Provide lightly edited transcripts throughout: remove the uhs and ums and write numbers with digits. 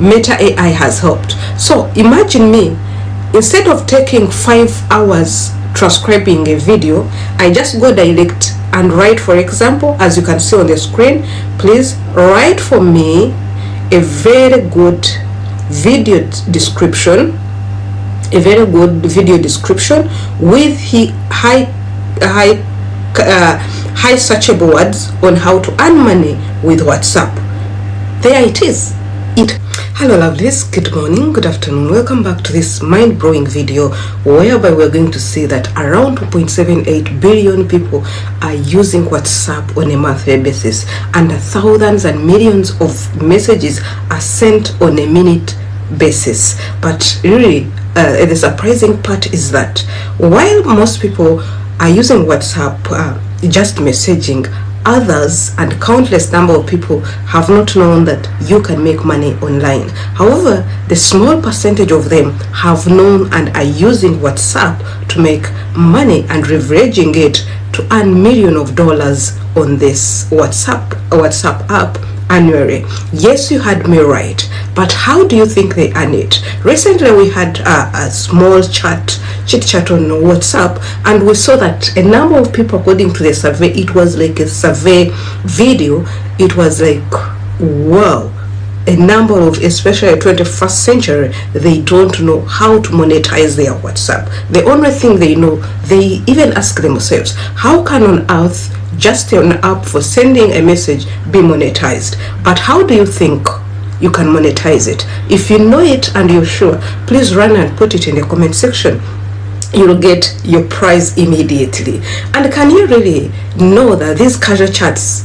Meta AI has helped. So imagine me, instead of taking 5 hours transcribing a video, I just go direct and write, for example, as you can see on the screen, please write for me a very good video description, with high searchable words on how to earn money with WhatsApp. There it is. Hello lovelies, good morning, good afternoon, welcome back to this mind-blowing video whereby we're going to see that around 2.78 billion people are using WhatsApp on a monthly basis, and thousands and millions of messages are sent on a minute basis. But really the surprising part is that while most people are using WhatsApp just messaging, others and countless number of people have not known that you can make money online. However, the small percentage of them have known and are using WhatsApp to make money and leveraging it to earn millions of dollars on this WhatsApp app annually. Yes, you had me right, but how do you think they earn it? Recently we had a small chit chat on WhatsApp, and we saw that a number of people, according to the survey, it was like a survey video, it was like, wow, a number of, especially 21st century, they don't know how to monetize their WhatsApp. The only thing they know, they even ask themselves, how can on earth just an app for sending a message be monetized? But how do you think you can monetize it? If you know it and you're sure, please run and put it in the comment section. You'll get your prize immediately. And can you really know that these casual chats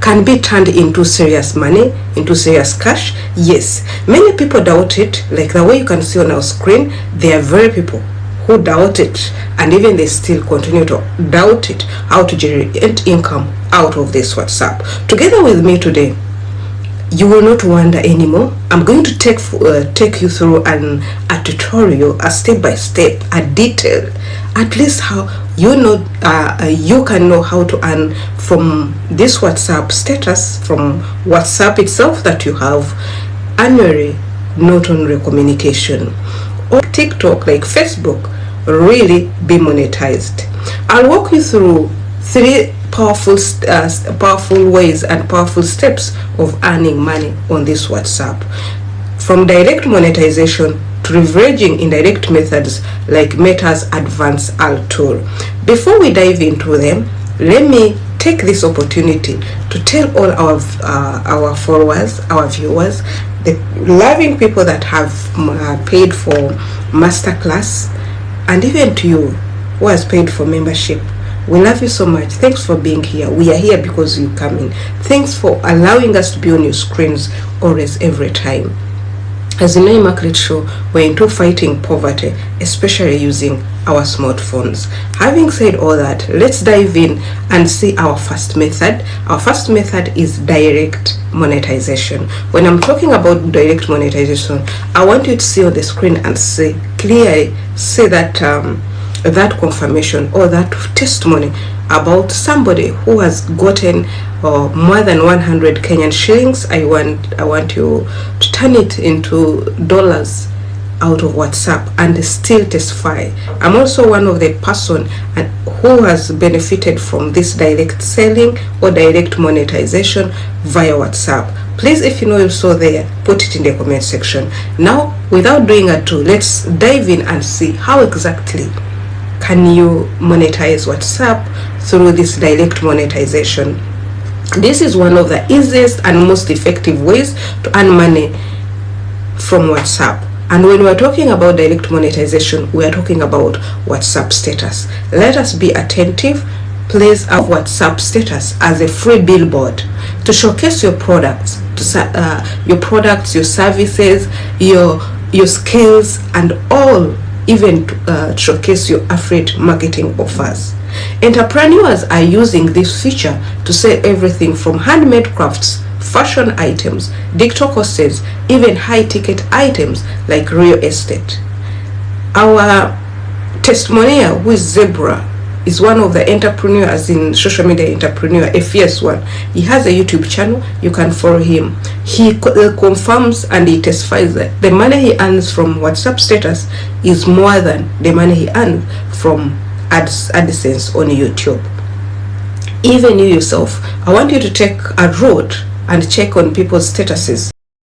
can be turned into serious money, into serious cash? Yes, many people doubt it. Like the way you can see on our screen, there are very people who doubt it, and even they still continue to doubt it, how to generate income out of this WhatsApp. Together with me today, you will not wonder anymore. I'm going to take you through a tutorial, a step-by-step, a detail, at least how you know you can know how to earn from this WhatsApp status, from WhatsApp itself that you have annually, not only communication, or TikTok like Facebook really be monetized. I'll walk you through 3 powerful ways and powerful steps of earning money on this WhatsApp, from direct monetization to leveraging indirect methods like Meta's advanced alt tool. Before we dive into them, let me take this opportunity to tell all our followers, our viewers, the loving people that have paid for masterclass, and even to you who has paid for membership. We love you so much. Thanks for being here. We are here because you come in. Thanks for allowing us to be on your screens always, every time. As you know, Immaculate Show, we're into fighting poverty, especially using our smartphones. Having said all that, let's dive in and see our first method. Our first method is direct monetization. When I'm talking about direct monetization, I want you to see on the screen and say clearly, say that that confirmation or that testimony about somebody who has gotten more than 100 Kenyan shillings. I want you to turn it into dollars out of WhatsApp and still testify. I'm also one of the person who has benefited from this direct selling or direct monetization via WhatsApp. Please, if you know you're so there, put it in the comment section. Now, without doing ado, let's dive in and see how exactly can you monetize WhatsApp through this direct monetization. This is one of the easiest and most effective ways to earn money from WhatsApp. And when we're talking about direct monetization, we are talking about WhatsApp status. Let us be attentive. Place our WhatsApp status as a free billboard to showcase your products, your services, your skills, and all, even to showcase your affiliate marketing offers. Entrepreneurs are using this feature to sell everything from handmade crafts, fashion items, digital courses, even high-ticket items like real estate. Our testimonial, who is Zebra, is one of the entrepreneurs in social media, entrepreneur, a fierce one. He has a YouTube channel. You can follow him. He confirms and he testifies that the money he earns from WhatsApp status is more than the money he earns from AdSense on YouTube. Even you yourself, I want you to take a road and check on people's statuses.